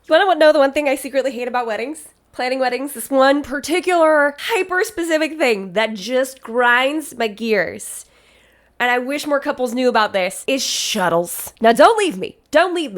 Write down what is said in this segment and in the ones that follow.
Want to know the one thing I secretly hate about weddings? Planning weddings, this one particular hyper-specific thing that just grinds my gears, and I wish more couples knew about this, is shuttles. Now, don't leave me,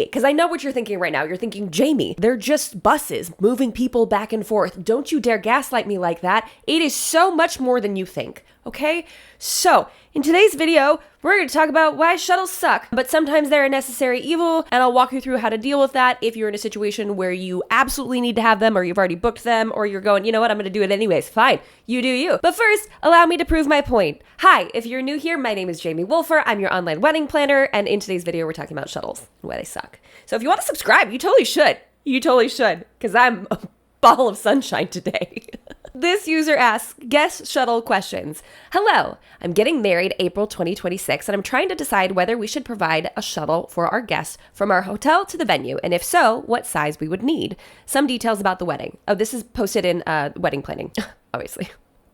because I know what you're thinking right now. You're thinking, Jamie, they're just buses moving people back and forth. Don't you dare gaslight me like that. It is so much more than you think, okay? So, in today's video, we're going to talk about why shuttles suck, but sometimes they're a necessary evil, and I'll walk you through how to deal with that if you're in a situation where you absolutely need to have them, or you've already booked them, or you're going, you know what, I'm going to do it anyways. Fine, you do you. But first, allow me to prove my point. Hi, if you're new here, my name is Jamie Wolfer. I'm your online wedding planner, and in today's video, we're talking about shuttles and why they suck. So if you want to subscribe, you totally should. You totally should, because I'm a ball of sunshine today. This user asks, guest shuttle questions. Hello, I'm getting married April 2026, and I'm trying to decide whether we should provide a shuttle for our guests from our hotel to the venue, and if so, what size we would need. Some details about the wedding. Oh, this is posted in wedding planning, obviously.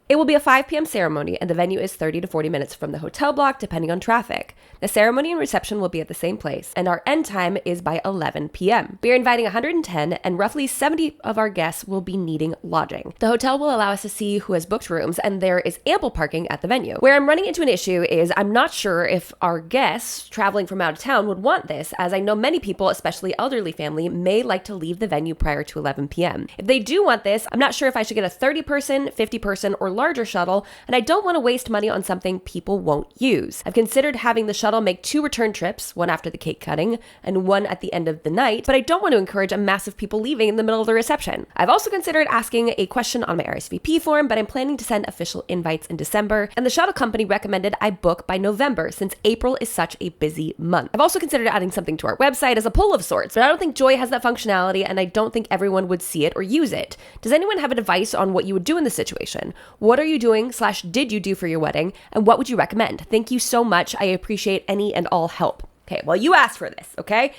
It will be a 5 p.m. ceremony, and the venue is 30 to 40 minutes from the hotel block, depending on traffic. The ceremony and reception will be at the same place, and our end time is by 11 p.m. We are inviting 110, and roughly 70 of our guests will be needing lodging. The hotel will allow us to see who has booked rooms, and there is ample parking at the venue. Where I'm running into an issue is I'm not sure if our guests traveling from out of town would want this, as I know many people, especially elderly family, may like to leave the venue prior to 11 p.m. If they do want this, I'm not sure if I should get a 30-person, 50-person, or larger shuttle, and I don't want to waste money on something people won't use. I've considered having the shuttle make 2 return trips, one after the cake cutting and one at the end of the night, but I don't want to encourage a massive people leaving in the middle of the reception. I've also considered asking a question on my RSVP form, but I'm planning to send official invites in December, and the shuttle company recommended I book by November since April is such a busy month. I've also considered adding something to our website as a poll of sorts, but I don't think Joy has that functionality, and I don't think everyone would see it or use it. Does anyone have advice on what you would do in this situation? What are you doing/did you do for your wedding, and what would you recommend? Thank you so much. I appreciate any and all help. Okay, well, you asked for this, okay?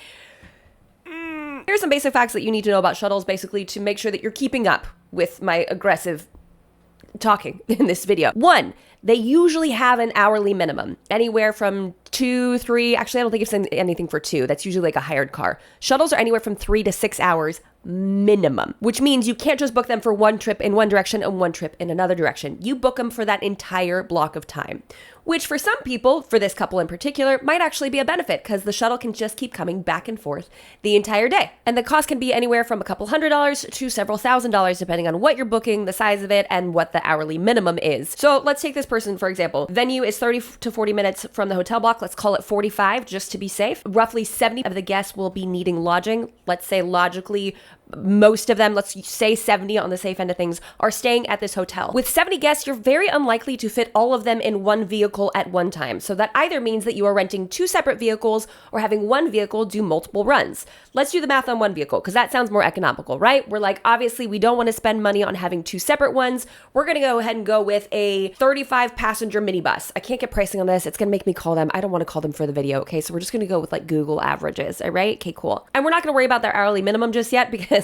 Here's some basic facts that you need to know about shuttles, basically, to make sure that you're keeping up with my aggressive talking in this video. 1, they usually have an hourly minimum, anywhere from 2, 3, actually I don't think it's anything for 2, that's usually like a hired car. Shuttles are anywhere from 3 to 6 hours minimum, which means you can't just book them for one trip in one direction and one trip in another direction. You book them for that entire block of time, which for some people, for this couple in particular, might actually be a benefit because the shuttle can just keep coming back and forth the entire day. And the cost can be anywhere from a couple $100s to several $1,000s, depending on what you're booking, the size of it, and what the hourly minimum is. So let's take this person, for example. Venue is 30 to 40 minutes from the hotel block. Let's call it 45 just to be safe. Roughly 70 of the guests will be needing lodging. Let's say logically, most of them, let's say 70 on the safe end of things, are staying at this hotel. With 70 guests, you're very unlikely to fit all of them in one vehicle at one time. So that either means that you are renting 2 separate vehicles or having one vehicle do multiple runs. Let's do the math on one vehicle because that sounds more economical, right? We're like, obviously we don't want to spend money on having 2 separate ones. We're going to go ahead and go with a 35 passenger minibus. I can't get pricing on this. It's going to make me call them. I don't want to call them for the video. Okay. So we're just going to go with like Google averages. All right. Okay, cool. And we're not going to worry about their hourly minimum just yet because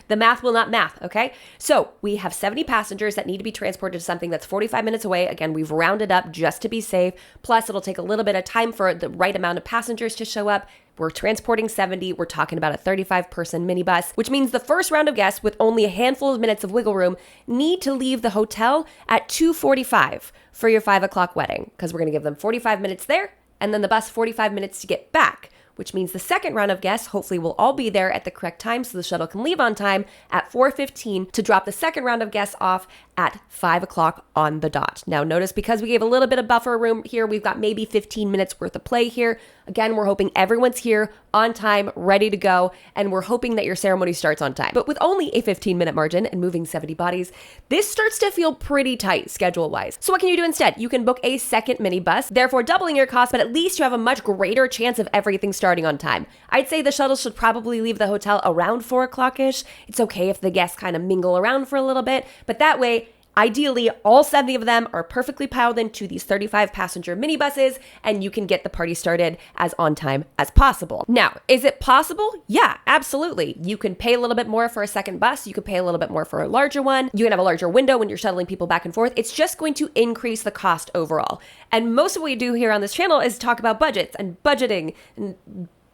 the math will not math, okay? So we have 70 passengers that need to be transported to something that's 45 minutes away. Again, we've rounded up just to be safe. Plus, it'll take a little bit of time for the right amount of passengers to show up. We're transporting 70. We're talking about a 35-person minibus, which means the first round of guests with only a handful of minutes of wiggle room need to leave the hotel at 2:45 for your 5 o'clock wedding, because we're going to give them 45 minutes there and then the bus 45 minutes to get back, which means the second round of guests hopefully will all be there at the correct time so the shuttle can leave on time at 4:15 to drop the second round of guests off at 5 o'clock on the dot. Now notice, because we gave a little bit of buffer room here, we've got maybe 15 minutes worth of play here. Again, we're hoping everyone's here on time, ready to go, and we're hoping that your ceremony starts on time. But with only a 15-minute margin and moving 70 bodies, this starts to feel pretty tight schedule-wise. So what can you do instead? You can book a second minibus, therefore doubling your cost, but at least you have a much greater chance of everything starting on time. I'd say the shuttle should probably leave the hotel around 4 o'clock-ish. It's okay if the guests kind of mingle around for a little bit, but that way, ideally, all 70 of them are perfectly piled into these 35-passenger minibuses, and you can get the party started as on time as possible. Now, is it possible? Yeah, absolutely. You can pay a little bit more for a second bus. You can pay a little bit more for a larger one. You can have a larger window when you're shuttling people back and forth. It's just going to increase the cost overall. And most of what we do here on this channel is talk about budgets and budgeting and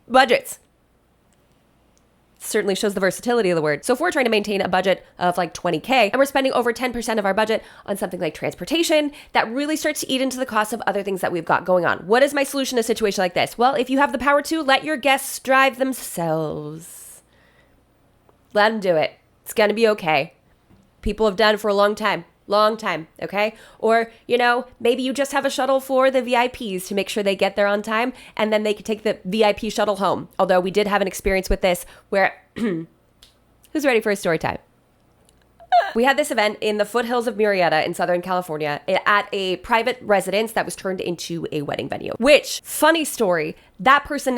budgets. certainly shows the versatility of the word. So if we're trying to maintain a budget of like 20K and we're spending over 10% of our budget on something like transportation, that really starts to eat into the cost of other things that we've got going on. What is my solution to a situation like this? Well, if you have the power to, let your guests drive themselves. Let them do it. It's going to be okay. People have done it for a long time, okay? Or, maybe you just have a shuttle for the VIPs to make sure they get there on time, and then they can take the VIP shuttle home. Although we did have an experience with this where, who's ready for a story time? We had this event in the foothills of Murrieta in Southern California at a private residence that was turned into a wedding venue, which, funny story, the person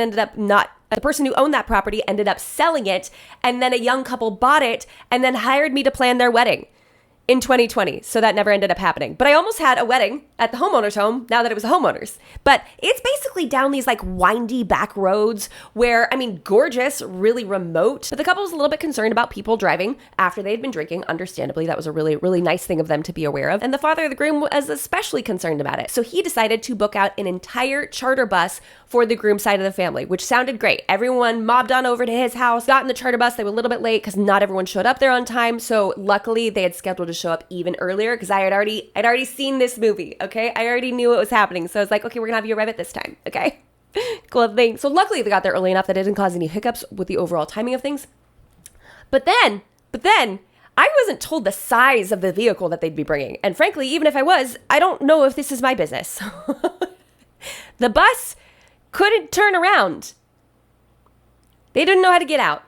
who owned that property ended up selling it, and then a young couple bought it and then hired me to plan their wedding in 2020. So that never ended up happening. But I almost had a wedding at the homeowner's home now that it was a homeowner's. But it's basically down these like windy back roads where, gorgeous, really remote. But the couple was a little bit concerned about people driving after they'd been drinking. Understandably, that was a really, really nice thing of them to be aware of. And the father of the groom was especially concerned about it. So he decided to book out an entire charter bus for the groom side of the family, which sounded great. Everyone mobbed on over to his house, got in the charter bus. They were a little bit late because not everyone showed up there on time. So luckily they had scheduled to show up even earlier because I'd already seen this movie, okay? I already knew what was happening. So I was like, okay, we're gonna have you arrive at this time, okay? Cool thing. So luckily they got there early enough that it didn't cause any hiccups with the overall timing of things. But then I wasn't told the size of the vehicle that they'd be bringing. And frankly, even if I was, I don't know if this is my business. The bus couldn't turn around. They didn't know how to get out.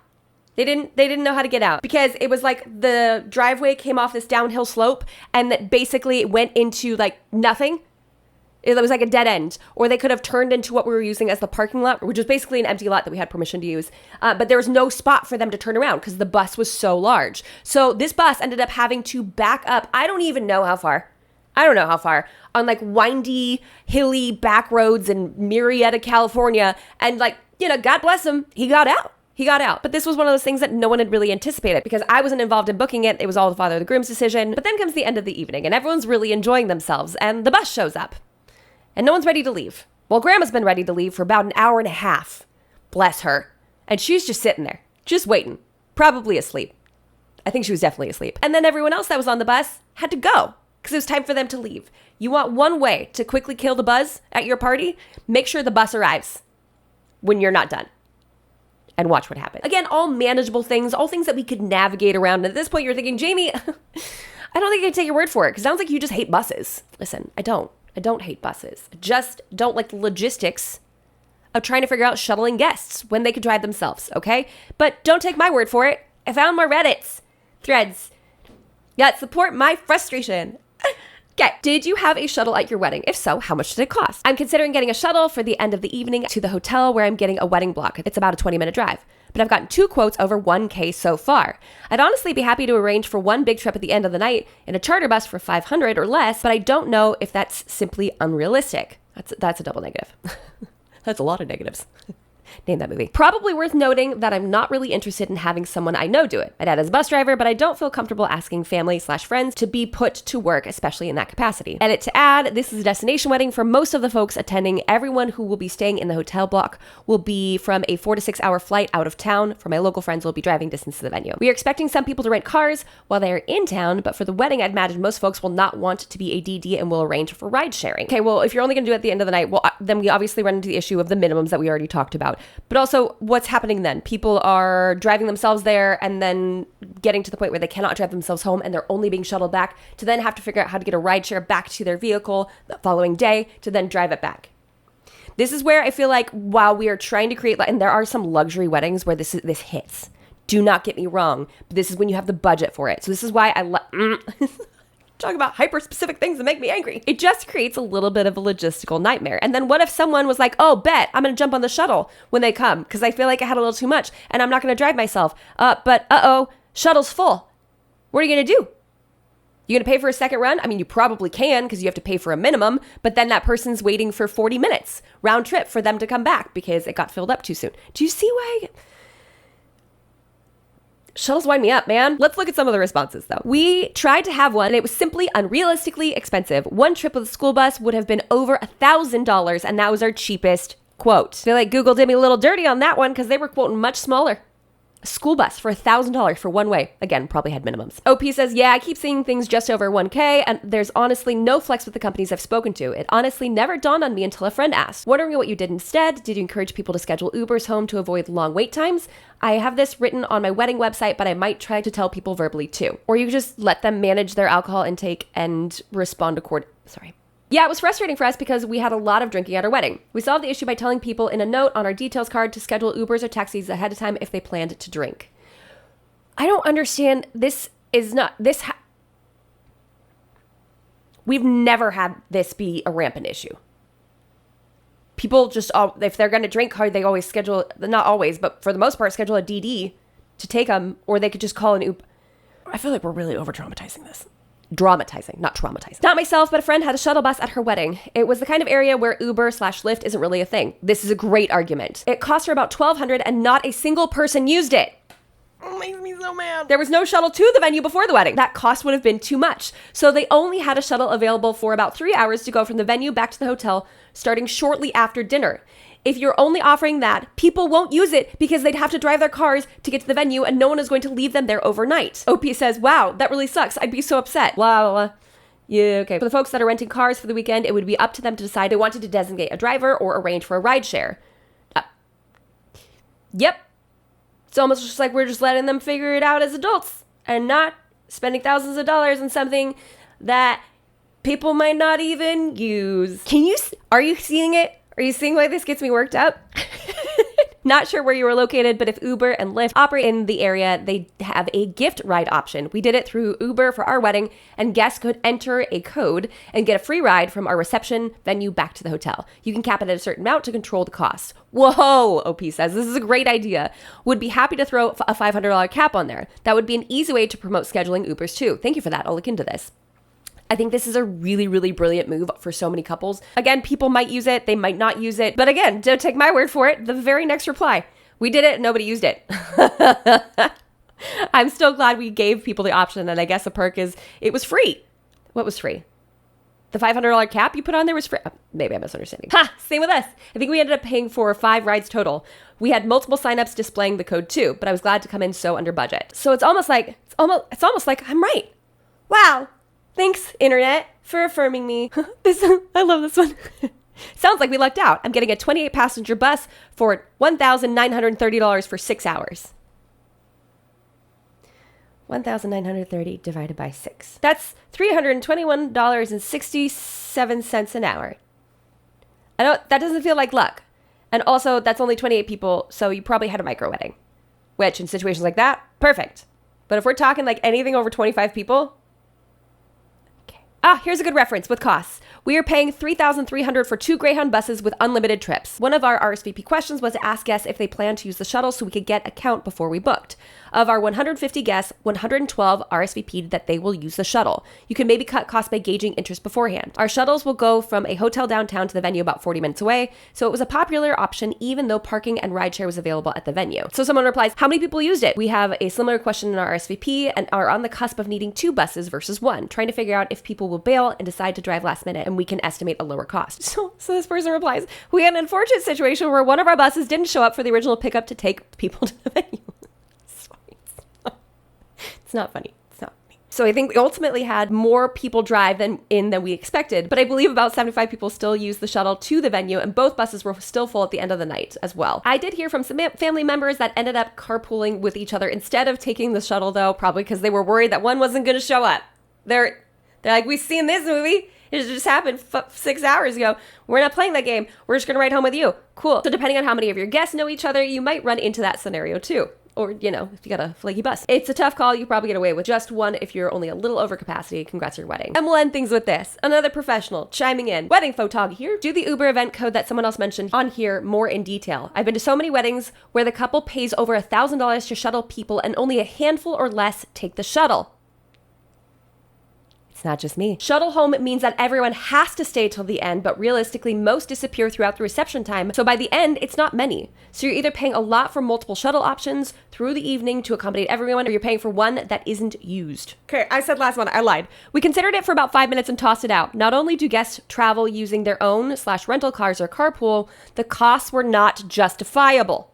They didn't know how to get out because it was like the driveway came off this downhill slope and that basically went into like nothing. It was like a dead end, or they could have turned into what we were using as the parking lot, which was basically an empty lot that we had permission to use. But there was no spot for them to turn around because the bus was so large. So this bus ended up having to back up. I don't know how far on like windy, hilly back roads in Murrieta, California. And like, God bless him. He got out. But this was one of those things that no one had really anticipated because I wasn't involved in booking it. It was all the father of the groom's decision. But then comes the end of the evening and everyone's really enjoying themselves and the bus shows up and no one's ready to leave. Well, Grandma's been ready to leave for about an hour and a half. Bless her. And she's just sitting there, just waiting, probably asleep. I think she was definitely asleep. And then everyone else that was on the bus had to go because it was time for them to leave. You want one way to quickly kill the buzz at your party? Make sure the bus arrives when you're not done. And watch what happens. Again, all manageable things, all things that we could navigate around. And at this point, you're thinking, Jamie, I don't think I can take your word for it because it sounds like you just hate buses. Listen, I don't hate buses. I just don't like the logistics of trying to figure out shuttling guests when they could drive themselves, okay? But don't take my word for it. I found more Reddit threads that support my frustration. Okay, did you have a shuttle at your wedding? If so, how much did it cost? I'm considering getting a shuttle for the end of the evening to the hotel where I'm getting a wedding block. It's about a 20-minute drive. But I've gotten 2 quotes over $1,000 so far. I'd honestly be happy to arrange for one big trip at the end of the night in a charter bus for $500 or less, but I don't know if that's simply unrealistic. That's a double negative. That's a lot of negatives. Name that movie. Probably worth noting that I'm not really interested in having someone I know do it. My dad is a bus driver, but I don't feel comfortable asking family/friends to be put to work, especially in that capacity. Edit to add, this is a destination wedding for most of the folks attending. Everyone who will be staying in the hotel block will be from a 4 to 6 hour flight out of town. For my local friends will be driving distance to the venue. We are expecting some people to rent cars while they are in town, but for the wedding, I'd imagine most folks will not want to be a DD and will arrange for ride sharing. Okay, well, if you're only going to do it at the end of the night, well, then we obviously run into the issue of the minimums that we already talked about. But also, what's happening then? People are driving themselves there and then getting to the point where they cannot drive themselves home and they're only being shuttled back to then have to figure out how to get a rideshare back to their vehicle the following day to then drive it back. This is where I feel like while we are trying to create, and there are some luxury weddings where this hits. Do not get me wrong, but this is when you have the budget for it. So this is why I talk about hyper-specific things that make me angry. It just creates a little bit of a logistical nightmare. And then what if someone was like, oh, bet, I'm going to jump on the shuttle when they come because I feel like I had a little too much and I'm not going to drive myself. But shuttle's full. What are you going to do? You going to pay for a second run? I mean, you probably can because you have to pay for a minimum, but then that person's waiting for 40 minutes round trip for them to come back because it got filled up too soon. Do you see why? Shuttles wind me up, man. Let's look at some of the responses, though. We tried to have one, and it was simply unrealistically expensive. One trip with a school bus would have been over $1,000, and that was our cheapest quote. I feel like Google did me a little dirty on that one because they were quoting much smaller. School bus for $1,000 for one way. Again, probably had minimums. OP says, yeah, I keep seeing things just over 1K, and there's honestly no flex with the companies I've spoken to. It honestly never dawned on me until a friend asked. Wondering what you did instead? Did you encourage people to schedule Ubers home to avoid long wait times? I have this written on my wedding website, but I might try to tell people verbally too. Or you just let them manage their alcohol intake and respond accordingly. Yeah, it was frustrating for us because we had a lot of drinking at our wedding. We solved the issue by telling people in a note on our details card to schedule Ubers or taxis ahead of time if they planned to drink. I don't understand. We've never had this be a rampant issue. People just, if they're going to drink hard, they always schedule, not always, but for the most part, schedule a DD to take them, or they could just call an Uber. I feel like we're really over-dramatizing this. Dramatizing, not traumatizing. Not myself, but a friend had a shuttle bus at her wedding. It was the kind of area where Uber/Lyft isn't really a thing. This is a great argument. It cost her about $1,200 and not a single person used it. It makes me so mad. There was no shuttle to the venue before the wedding. That cost would have been too much. So they only had a shuttle available for about 3 hours to go from the venue back to the hotel, starting shortly after dinner. If you're only offering that, people won't use it because they'd have to drive their cars to get to the venue and no one is going to leave them there overnight. OP says, wow, that really sucks. I'd be so upset. Blah, blah, blah. Yeah, okay. For the folks that are renting cars for the weekend, it would be up to them to decide they wanted to designate a driver or arrange for a ride share. Yep. It's almost just like we're just letting them figure it out as adults and not spending thousands of dollars on something that people might not even use. Are you seeing it? Are you seeing why this gets me worked up? Not sure where you were located, but if Uber and Lyft operate in the area, they have a gift ride option. We did it through Uber for our wedding, and guests could enter a code and get a free ride from our reception venue back to the hotel. You can cap it at a certain amount to control the cost. Whoa, OP says, this is a great idea. Would be happy to throw a $500 cap on there. That would be an easy way to promote scheduling Ubers too. Thank you for that. I'll look into this. I think this is a really, really brilliant move for so many couples. Again, people might use it, they might not use it. But again, don't take my word for it. The very next reply, we did it, nobody used it. I'm still glad we gave people the option, and I guess a perk is it was free. What was free? The $500 cap you put on there was free. Maybe I'm misunderstanding. Same with us. I think we ended up paying for 5 rides total. We had multiple signups displaying the code too, but I was glad to come in so under budget. So it's almost like I'm right. Wow. Thanks, internet, for affirming me. I love this one. Sounds like we lucked out. I'm getting a 28-passenger bus for $1,930 for 6 hours. 1,930 divided by 6. That's $321.67 an hour. That doesn't feel like luck. And also, that's only 28 people, so you probably had a micro wedding. Which, in situations like that, perfect. But if we're talking like anything over 25 people... here's a good reference with costs. We are paying $3,300 for 2 Greyhound buses with unlimited trips. One of our RSVP questions was to ask guests if they plan to use the shuttle so we could get a count before we booked. Of our 150 guests, 112 RSVP'd that they will use the shuttle. You can maybe cut costs by gauging interest beforehand. Our shuttles will go from a hotel downtown to the venue about 40 minutes away, so it was a popular option even though parking and rideshare was available at the venue. So someone replies, how many people used it? We have a similar question in our RSVP and are on the cusp of needing 2 buses versus 1, trying to figure out if people will bail and decide to drive last minute, and we can estimate a lower cost. So this person replies, we had an unfortunate situation where one of our buses didn't show up for the original pickup to take people to the venue. It's not funny. It's not funny. So I think we ultimately had more people drive than we expected, but I believe about 75 people still used the shuttle to the venue, and both buses were still full at the end of the night as well. I did hear from some family members that ended up carpooling with each other instead of taking the shuttle, though, probably because they were worried that one wasn't going to show up. They're like, we've seen this movie. It just happened 6 hours ago. We're not playing that game. We're just going to ride home with you. Cool. So depending on how many of your guests know each other, you might run into that scenario too. Or, if you got a flaky bus. It's a tough call. You probably get away with just one if you're only a little over capacity. Congrats on your wedding. And we'll end things with this. Another professional chiming in. Wedding photog here. Do the Uber event code that someone else mentioned on here more in detail. I've been to so many weddings where the couple pays over $1,000 to shuttle people and only a handful or less take the shuttle. It's not just me. Shuttle home means that everyone has to stay till the end, but realistically, most disappear throughout the reception time. So by the end, it's not many. So you're either paying a lot for multiple shuttle options through the evening to accommodate everyone, or you're paying for one that isn't used. Okay, I said last one. I lied. We considered it for about 5 minutes and tossed it out. Not only do guests travel using their own /rental cars or carpool, the costs were not justifiable.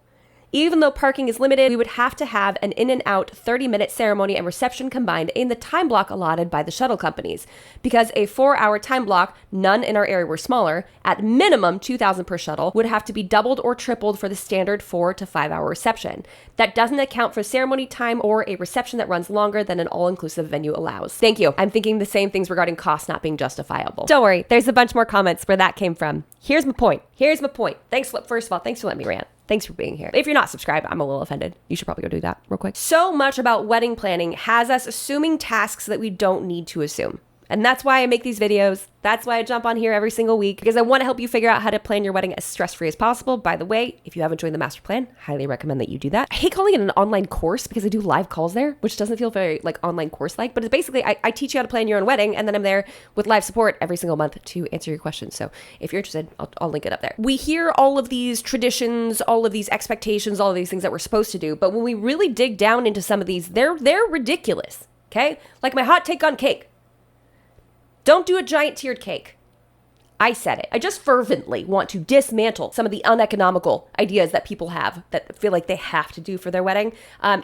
Even though parking is limited, we would have to have an in and out 30-minute ceremony and reception combined in the time block allotted by the shuttle companies. Because a 4-hour time block, none in our area were smaller, at minimum 2,000 per shuttle, would have to be doubled or tripled for the standard 4 to 5 hour reception. That doesn't account for ceremony time or a reception that runs longer than an all-inclusive venue allows. Thank you. I'm thinking the same things regarding cost not being justifiable. Don't worry, there's a bunch more comments where that came from. Here's my point. First of all, thanks for letting me rant. Thanks for being here. If you're not subscribed, I'm a little offended. You should probably go do that real quick. So much about wedding planning has us assuming tasks that we don't need to assume. And that's why I make these videos. That's why I jump on here every single week, because I want to help you figure out how to plan your wedding as stress-free as possible. By the way, if you haven't joined the master plan, highly recommend that you do that. I hate calling it an online course because I do live calls there, which doesn't feel very like online course-like, but it's basically, I teach you how to plan your own wedding, and then I'm there with live support every single month to answer your questions. So if you're interested, I'll link it up there. We hear all of these traditions, all of these expectations, all of these things that we're supposed to do, but when we really dig down into some of these, they're ridiculous, okay? Like my hot take on cake. Don't do a giant tiered cake. I said it. I just fervently want to dismantle some of the uneconomical ideas that people have that feel like they have to do for their wedding.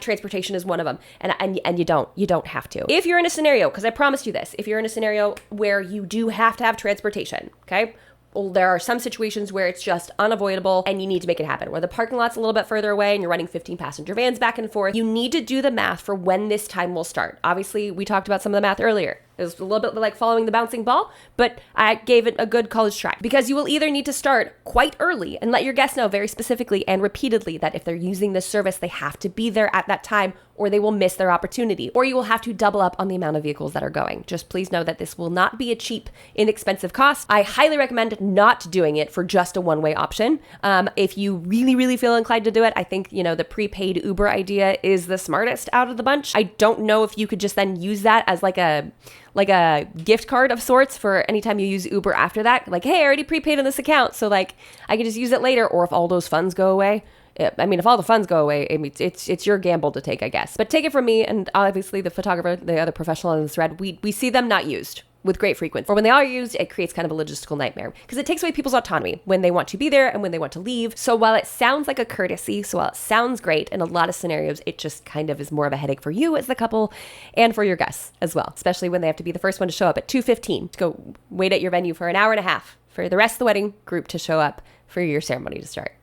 Transportation is one of them. And you don't have to. If you're in a scenario, because I promised you this, if you're in a scenario where you do have to have transportation, okay? Well, there are some situations where it's just unavoidable and you need to make it happen, where the parking lot's a little bit further away and you're running 15 passenger vans back and forth. You need to do the math for when this time will start. Obviously, we talked about some of the math earlier. It was a little bit like following the bouncing ball, but I gave it a good college try, because you will either need to start quite early and let your guests know very specifically and repeatedly that if they're using this service, they have to be there at that time or they will miss their opportunity, or you will have to double up on the amount of vehicles that are going. Just please know that this will not be a cheap, inexpensive cost. I highly recommend not doing it for just a one-way option. If you really feel inclined to do it, I think, the prepaid Uber idea is the smartest out of the bunch. I don't know if you could just then use that as like a gift card of sorts for anytime you use Uber after that. Like, hey, I already prepaid on this account, so like I can just use it later. Or if all those funds go away. If all the funds go away, it's your gamble to take, I guess. But take it from me, and obviously the photographer, the other professional on this thread, we see them not used with great frequency. Or when they are used, it creates kind of a logistical nightmare because it takes away people's autonomy when they want to be there and when they want to leave. So while it sounds like a courtesy, so while it sounds great, in a lot of scenarios, it just kind of is more of a headache for you as the couple and for your guests as well, especially when they have to be the first one to show up at 2:15 to go wait at your venue for an hour and a half for the rest of the wedding group to show up for your ceremony to start.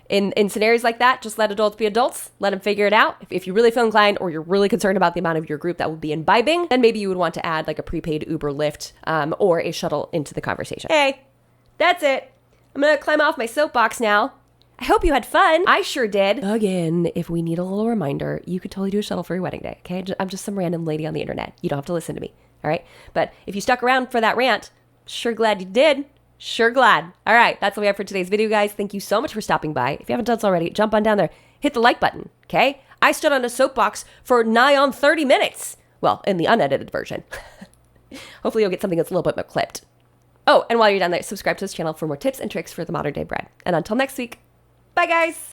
In scenarios like that, just let adults be adults. Let them figure it out. If you really feel inclined or you're really concerned about the amount of your group that will be imbibing, then maybe you would want to add like a prepaid Uber Lyft or a shuttle into the conversation. Hey, that's it. I'm going to climb off my soapbox now. I hope you had fun. I sure did. Again, if we need a little reminder, you could totally do a shuttle for your wedding day, okay? I'm just some random lady on the internet. You don't have to listen to me, all right? But if you stuck around for that rant, sure glad you did. Sure glad. All right, that's all we have for today's video, guys. Thank you so much for stopping by. If you haven't done so already, jump on down there. Hit the like button, okay? I stood on a soapbox for nigh on 30 minutes. Well, in the unedited version. Hopefully you'll get something that's a little bit more clipped. Oh, and while you're down there, subscribe to this channel for more tips and tricks for the modern day bride. And until next week, bye, guys.